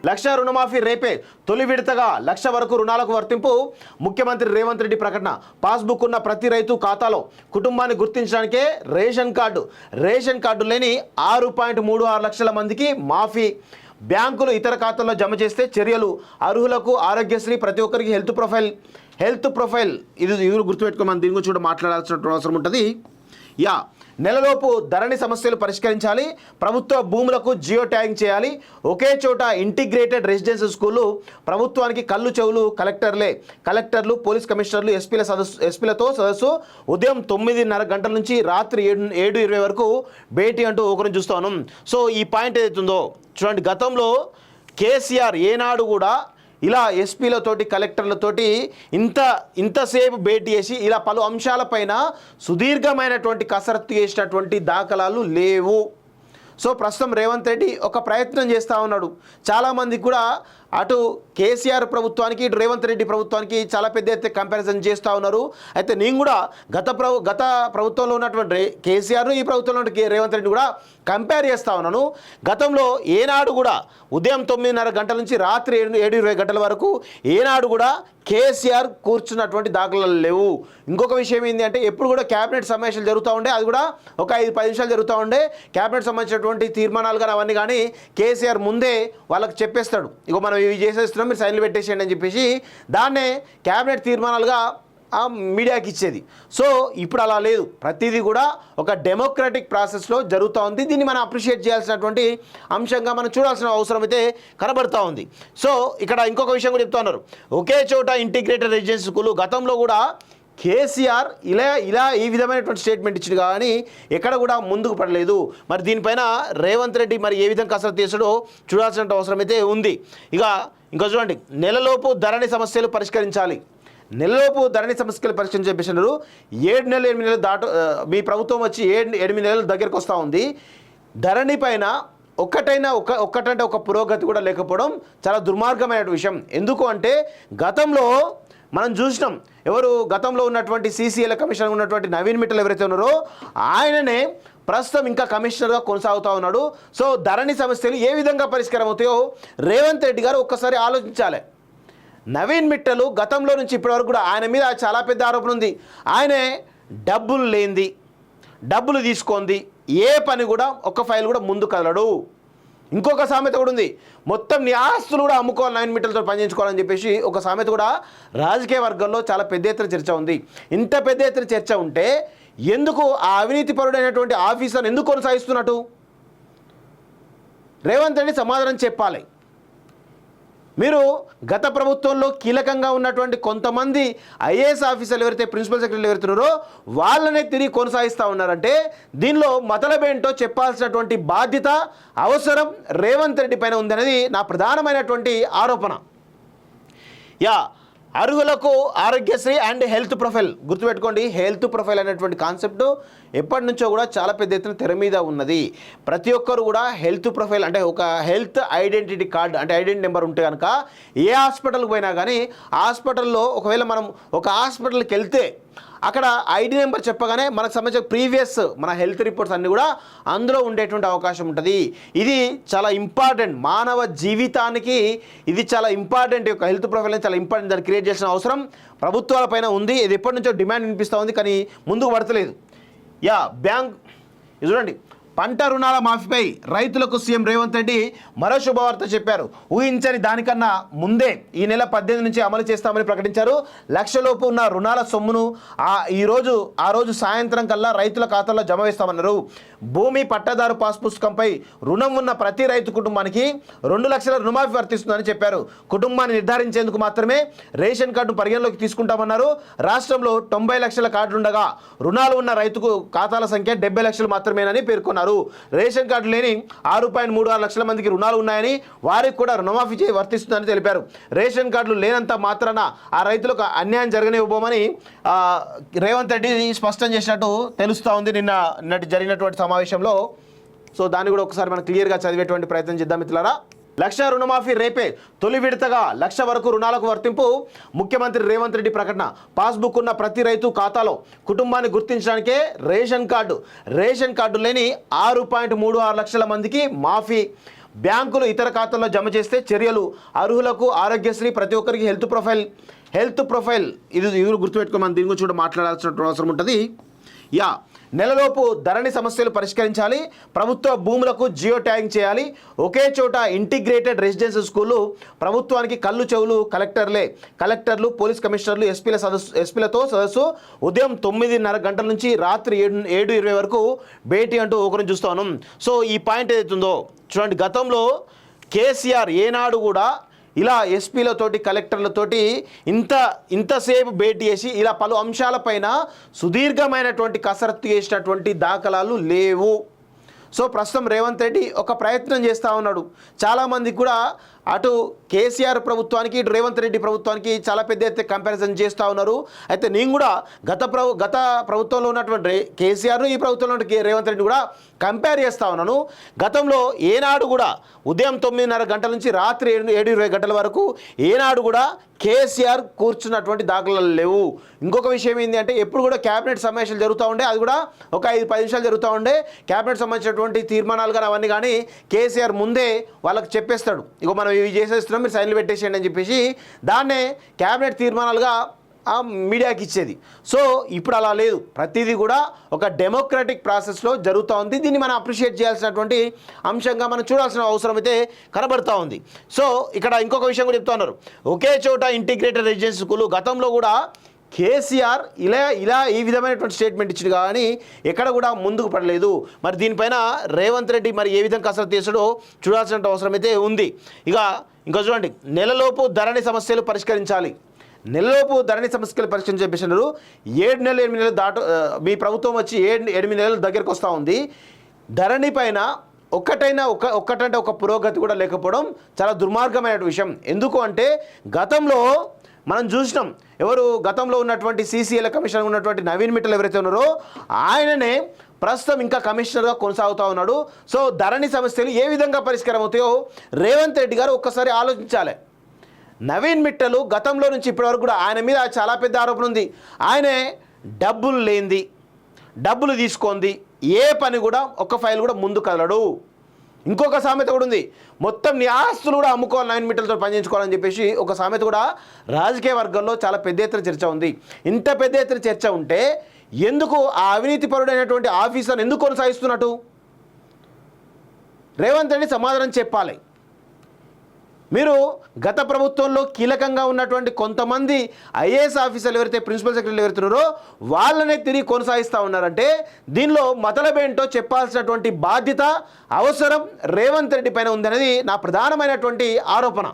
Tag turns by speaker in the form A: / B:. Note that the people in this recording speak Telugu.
A: లక్ష రుణమాఫీ రేపే, తొలి విడతగా 1,00,000 వరకు రుణాలకు వర్తింపు. ముఖ్యమంత్రి రేవంత్ రెడ్డి ప్రకటన. పాస్బుక్ ఉన్న ప్రతి రైతు ఖాతాలో కుటుంబాన్ని గుర్తించడానికే రేషన్ కార్డు లేని 6.36 లక్షల మందికి మాఫీ. బ్యాంకులు ఇతర ఖాతాల్లో జమ చేస్తే చర్యలు. అర్హులకు ఆరోగ్యశ్రీ, ప్రతి ఒక్కరికి హెల్త్ ప్రొఫైల్ ఇది గుర్తుపెట్టుకో. మనం దీని గురించి కూడా మాట్లాడాల్సిన అవసరం ఉంటుంది. నెలలోపు ధరణి సమస్యలు పరిష్కరించాలి. ప్రభుత్వ భూములకు జియో ట్యాగింగ్ చేయాలి. ఒకే చోట ఇంటిగ్రేటెడ్ రెసిడెన్షియల్ స్కూలు. ప్రభుత్వానికి కళ్ళు చెవులు కలెక్టర్లు, పోలీస్ కమిషనర్లు, ఎస్పీలతో సదస్సు. ఉదయం 9:30 గంటల నుంచి రాత్రి 7:20 వరకు భేటీ అంటూ ఒకరిని చూస్తాను. సో ఈ పాయింట్ ఏదైతుందో చూడండి, గతంలో కేసీఆర్ ఏనాడు కూడా ఇలా ఎస్పీలతోటి కలెక్టర్లతోటి ఇంతసేపు భేటీ చేసి ఇలా పలు అంశాలపైన సుదీర్ఘమైనటువంటి కసరత్తు చేసినటువంటి దాఖలాలు లేవు. సో ప్రస్తుతం రేవంత్ రెడ్డి ఒక ప్రయత్నం చేస్తూ ఉన్నాడు. చాలామంది కూడా అటు కేసీఆర్ ప్రభుత్వానికి ఇటు రేవంత్ రెడ్డి ప్రభుత్వానికి చాలా పెద్ద ఎత్తున కంపారిజన్ చేస్తూ ఉన్నారు. అయితే నేను కూడా గత ప్రభుత్వంలో ఉన్నటువంటి కేసీఆర్, ఈ ప్రభుత్వంలో ఉన్న రేవంత్ రెడ్డి కూడా కంపేర్ చేస్తూ ఉన్నాను. గతంలో ఏనాడు కూడా ఉదయం 9:30 గంటల నుంచి రాత్రి 7:20 గంటల వరకు ఏనాడు కూడా కేసీఆర్ కూర్చున్నటువంటి దాఖలాలు లేవు. ఇంకొక విషయం ఏంటి అంటే, ఎప్పుడు కూడా క్యాబినెట్ సమావేశాలు జరుగుతూ ఉండే, అది కూడా ఒక 5-10 నిమిషాలు జరుగుతూ ఉండే. క్యాబినెట్ సంబంధించినటువంటి తీర్మానాలు కానీ అవన్నీ కానీ కేసీఆర్ ముందే వాళ్ళకి చెప్పేస్తాడు, ఇగో మనం ఇవి చేసేస్తున్నాం, మీరు సైన్లు పెట్టేసేయండి అని చెప్పేసి దాన్నే క్యాబినెట్ తీర్మానాలుగా మీడియాకి ఇచ్చేది. సో ఇప్పుడు అలా లేదు, ప్రతిదీ కూడా ఒక డెమోక్రటిక్ ప్రాసెస్లో జరుగుతూ ఉంది. దీన్ని మనం అప్రిషియేట్ చేయాల్సినటువంటి అంశంగా మనం చూడాల్సిన అవసరం అయితే కనబడుతూ ఉంది. సో ఇక్కడ ఇంకొక విషయం కూడా చెప్తా ఉన్నారు, ఒకే చోట ఇంటిగ్రేటెడ్ రెసిడెన్షియల్ స్కూలు. గతంలో కూడా కేసీఆర్ ఇలా ఈ విధమైనటువంటి స్టేట్మెంట్ ఇచ్చింది కానీ ఎక్కడ కూడా ముందుకు పడలేదు. మరి దీనిపైన రేవంత్ రెడ్డి మరి ఏ విధంగా కసరత్తు చేసాడో చూడాల్సిన అవసరం అయితే ఉంది. ఇంకా చూడండి, నెలలోపు ధరణి సమస్యలు పరిష్కరించాలి. నెలలోపు ధరణి సమస్యలు పరిష్కరించారు. 7 నెలలు 8 నెలలు మీ ప్రభుత్వం వచ్చి 7-8 నెలల దగ్గరకు వస్తూ ఉంది. ధరణి పైన ఒక్కటంటే ఒక పురోగతి కూడా లేకపోవడం చాలా దుర్మార్గమైన విషయం. ఎందుకు అంటే గతంలో మనం చూసినాం, గతంలో ఉన్నటువంటి సీసీఎల్ కమిషనర్ ఉన్నటువంటి నవీన్ మిట్టల్ ఎవరైతే ఉన్నారో ఆయననే ప్రస్తుతం ఇంకా కమిషనర్గా కొనసాగుతూ ఉన్నాడు. సో ధరణి సమస్యలు ఏ విధంగా పరిష్కారం అవుతాయో రేవంత్ రెడ్డి గారు ఒక్కసారి ఆలోచించాలి. నవీన్ మిట్టలు గతంలో నుంచి ఇప్పటివరకు కూడా ఆయన మీద చాలా పెద్ద ఆరోపణ ఉంది. ఆయనే డబ్బులు తీసుకుంది, ఏ పని కూడా ఒక్క ఫైల్ కూడా ముందు కదలడు. ఇంకొక సామెత కూడా ఉంది, మొత్తం నీ ఆస్తులు కూడా అమ్ముకోవాలి, నవీన్ మిట్టలతో పనిచేయించుకోవాలని చెప్పేసి ఒక సామెత కూడా రాజకీయ వర్గంలో చాలా పెద్ద ఎత్తున చర్చ ఉంది. ఇంత పెద్ద ఎత్తున చర్చ ఉంటే ఎందుకు ఆ అవినీతిపరుడైనటువంటి ఆఫీసర్ని ఎందుకు కొనసాగిస్తున్నట్టు రేవంత్ రెడ్డి సమాధానం చెప్పాలి. మీరు గత ప్రభుత్వంలో కీలకంగా ఉన్నటువంటి కొంతమంది ఐఏఎస్ ఆఫీసర్లు ఎవరైతే ప్రిన్సిపల్ సెక్రటరీలు ఎవరుతున్నారో వాళ్ళనే తిరిగి కొనసాగిస్తూ ఉన్నారంటే దీనిలో మతలబేంటో చెప్పాల్సినటువంటి బాధ్యత అవసరం రేవంత్ రెడ్డి పైన ఉందనేది నా ప్రధానమైనటువంటి ఆరోపణ. అర్హులకు ఆరోగ్యశ్రీ అండ్ హెల్త్ ప్రొఫైల్ గుర్తుపెట్టుకోండి. హెల్త్ ప్రొఫైల్ అనేటువంటి కాన్సెప్ట్ ఎప్పటి నుంచో కూడా చాలా పెద్ద ఎత్తున తెర మీద ఉన్నది. ప్రతి ఒక్కరు కూడా హెల్త్ ప్రొఫైల్ అంటే ఒక హెల్త్ ఐడెంటిటీ కార్డు అంటే ఐడెంటిటీ నెంబర్ ఉంటే కనుక ఏ హాస్పిటల్కి పోయినా కానీ హాస్పిటల్లో ఒకవేళ మనం ఒక హాస్పిటల్కి వెళ్తే అక్కడ ఐడి నెంబర్ చెప్పగానే మనకు సంబంధించిన ప్రీవియస్ మన హెల్త్ రిపోర్ట్స్ అన్నీ కూడా అందులో ఉండేటువంటి అవకాశం ఉంటుంది. ఇది చాలా ఇంపార్టెంట్, మానవ జీవితానికి ఇది చాలా ఇంపార్టెంట్. యొక్క హెల్త్ ప్రొఫైల్ చాలా ఇంపార్టెంట్, దాన్ని క్రియేట్ చేసిన అవసరం ప్రభుత్వాలపైన ఉంది. ఇది ఎప్పటి నుంచో డిమాండ్ వినిపిస్తూ ఉంది కానీ ముందుకు పడతలేదు. బ్యాంక్ చూడండి, పంట రుణాల మాఫీపై రైతులకు సీఎం రేవంత్ రెడ్డి మరో శుభవార్త చెప్పారు. ఊహించని దానికన్నా ముందే ఈ నెల 18 నుంచి అమలు చేస్తామని ప్రకటించారు. 1,00,000 లోపు ఉన్న రుణాల సొమ్మును ఆ రోజు సాయంత్రం కల్లా రైతుల ఖాతాల్లో జమ వేస్తామన్నారు. భూమి పట్టాదారు పాస్ పుస్తకంపై రుణం ఉన్న ప్రతి రైతు కుటుంబానికి 2 లక్షల రుణమాఫీ వర్తిస్తుందని చెప్పారు. కుటుంబాన్ని నిర్ధారించేందుకు మాత్రమే రేషన్ కార్డును పరిగణలోకి తీసుకుంటామన్నారు. రాష్ట్రంలో 90 లక్షల కార్డులుండగా రుణాలు ఉన్న రైతుకు ఖాతాల సంఖ్య 70 లక్షలు మాత్రమేనని పేర్కొన్నారు. రేషన్ కార్డు లేని 6.36 లక్షల మందికి రుణాలు ఉన్నాయని, వారికి కూడా రుణమాఫీ వర్తిస్తుందని తెలిపారు. రేషన్ కార్డులు లేనంత మాత్రాన ఆ రైతులకు అన్యాయం జరగనివ్వబోమని రేవంత్ రెడ్డి స్పష్టం చేసినట్టు తెలుస్తూ ఉంది నిన్నటి జరిగినటువంటి సమావేశంలో. సో దాన్ని కూడా ఒకసారి మనం క్లియర్గా చదివేటువంటి ప్రయత్నం చేద్దాం మిత్రులారా. 1,00,000 రుణమాఫీ రేపే, తొలి విడతగా 1,00,000 వరకు రుణాలకు వర్తింపు. ముఖ్యమంత్రి రేవంత్ రెడ్డి ప్రకటన. పాస్బుక్ ఉన్న ప్రతి రైతు ఖాతాలో కుటుంబాన్ని గుర్తించడానికే రేషన్ కార్డు లేని 6.36 లక్షల మందికి మాఫీ. బ్యాంకులు ఇతర ఖాతాల్లో జమ చేస్తే చర్యలు, అర్హులకు ఆరోగ్యశ్రీ, ప్రతి ఒక్కరికి హెల్త్ ప్రొఫైల్ ఇది గుర్తుపెట్టుకో. మనం దీని గురించి కూడా మాట్లాడాల్సిన అవసరం ఉంటుంది. నెలలోపు ధరణి సమస్యలు పరిష్కరించాలి, ప్రభుత్వ భూములకు జియో ట్యాగింగ్ చేయాలి, ఒకే చోట ఇంటిగ్రేటెడ్ రెసిడెన్షియల్ స్కూళ్ళు, ప్రభుత్వానికి కళ్ళు చెవులు కలెక్టర్లు, పోలీస్ కమిషనర్లు, ఎస్పీలతో సదస్సు, ఉదయం 9:30 గంటల నుంచి రాత్రి 7:20 వరకు భేటీ అంటూ ఒకరిని చూస్తా ఉన్నాం. సో ఈ పాయింట్ ఏదైతుందో చూడండి, గతంలో కేసీఆర్ ఏనాడు కూడా ఇలా ఎస్పీలతోటి కలెక్టర్లతోటి ఇంతసేపు భేటీ చేసి ఇలా పలు అంశాలపైన సుదీర్ఘమైనటువంటి కసరత్తు చేసినటువంటి దాఖలాలు లేవు. సో ప్రస్తుతం రేవంత్ రెడ్డి ఒక ప్రయత్నం చేస్తూ ఉన్నాడు. చాలామంది కూడా అటు కేసీఆర్ ప్రభుత్వానికి ఇటు రేవంత్ రెడ్డి ప్రభుత్వానికి చాలా పెద్ద ఎత్తున కంపారిజన్ చేస్తూ ఉన్నారు. అయితే నేను కూడా గత ప్రభుత్వంలో ఉన్నటువంటి కేసీఆర్ను ఈ ప్రభుత్వంలో ఉన్న రేవంత్ రెడ్డి కూడా కంపేర్ చేస్తూ ఉన్నాను. గతంలో ఏనాడు కూడా ఉదయం 9:30 గంటల నుంచి రాత్రి 7:20 గంటల వరకు ఏనాడు కూడా కేసీఆర్ కూర్చున్నటువంటి దాఖలాలు లేవు. ఇంకొక విషయం ఏంటి అంటే ఎప్పుడు కూడా క్యాబినెట్ సమావేశాలు జరుగుతూ ఉండే, అది కూడా ఒక 5-10 నిమిషాలు జరుగుతూ ఉండే. క్యాబినెట్ సంబంధించినటువంటి తీర్మానాలు కానీ అవన్నీ కానీ కేసీఆర్ ముందే వాళ్ళకి చెప్పేస్తాడు, ఇగో మనం ఇవి చేసేస్తున్నాం, మీరు సైన్లు పెట్టేసేయండి అని చెప్పేసి దాన్నే క్యాబినెట్ తీర్మానాలుగా మీడియాకి ఇచ్చేది. సో ఇప్పుడు అలా లేదు, ప్రతిదీ కూడా ఒక డెమోక్రటిక్ ప్రాసెస్లో జరుగుతూ ఉంది. దీన్ని మనం అప్రిషియేట్ చేయాల్సినటువంటి అంశంగా మనం చూడాల్సిన అవసరం అయితే కనబడుతూ ఉంది. సో ఇక్కడ ఇంకొక విషయం కూడా చెప్తా ఉన్నారు, ఒకే చోట ఇంటిగ్రేటెడ్ రెసిడెన్షియల్ స్కూల్. గతంలో కూడా కేసీఆర్ ఇలా ఈ విధమైనటువంటి స్టేట్మెంట్ ఇచ్చింది కానీ ఎక్కడ కూడా ముందుకు పడలేదు. మరి దీనిపైన రేవంత్ రెడ్డి మరి ఏ విధంగా కసరత్తు చేసాడో చూడాల్సిన అవసరం అయితే ఉంది. ఇంకా చూడండి, నెలలోపు ధరణి సమస్యలు పరిష్కరించాలి. నెలలోపు ధరణి సమస్యలు పరిష్కరించారు. 7 నెలలు 8 నెలలు మీ ప్రభుత్వం వచ్చి 8 నెలల దగ్గరకు వస్తూ ఉంది. ధరణి పైన ఒక్కటంటే ఒక పురోగతి కూడా లేకపోవడం చాలా దుర్మార్గమైన విషయం. ఎందుకు అంటే గతంలో మనం చూసినాం, గతంలో ఉన్నటువంటి సీసీఎల్ కమిషనర్ ఉన్నటువంటి నవీన్ మిట్టల్ ఎవరైతే ఉన్నారో ఆయననే ప్రస్తుతం ఇంకా కమిషనర్గా కొనసాగుతూ ఉన్నాడు. సో ధరణి సమస్యలు ఏ విధంగా పరిష్కారం అవుతాయో రేవంత్ రెడ్డి గారు ఒక్కసారి ఆలోచించాలి. నవీన్ మిట్టలు గతంలో నుంచి ఇప్పటివరకు కూడా ఆయన మీద చాలా పెద్ద ఆరోపణ ఉంది. ఆయనే డబ్బులు తీసుకుంది ఏ పని కూడా ఒక్క ఫైల్ కూడా ముందు కదలడు. ఇంకొక సామెత కూడా ఉంది, మొత్తం నీ ఆస్తులు కూడా అమ్ముకోవాలి, నవీన్ మిట్టలతో పనిచేయించుకోవాలని చెప్పేసి ఒక సామెత కూడా రాజకీయ వర్గంలో చాలా పెద్ద ఎత్తున చర్చ ఉంది. ఇంత పెద్ద ఎత్తున చర్చ ఉంటే ఎందుకు ఆ అవినీతి పరుడైనటువంటి ఆఫీసర్ ఎందుకు కొనసాగిస్తున్నట్టు రేవంత్ రెడ్డి సమాధానం చెప్పాలి. మీరు గత ప్రభుత్వంలో కీలకంగా ఉన్నటువంటి కొంతమంది ఐఏఎస్ ఆఫీసర్లు ఎవరైతే ప్రిన్సిపల్ సెక్రటరీలు ఎవరుతున్నారో వాళ్ళనే తిరిగి కొనసాగిస్తూ ఉన్నారంటే దీనిలో మతలబేంటో చెప్పాల్సినటువంటి బాధ్యత అవసరం రేవంత్ రెడ్డి పైన ఉందనేది నా ప్రధానమైనటువంటి ఆరోపణ.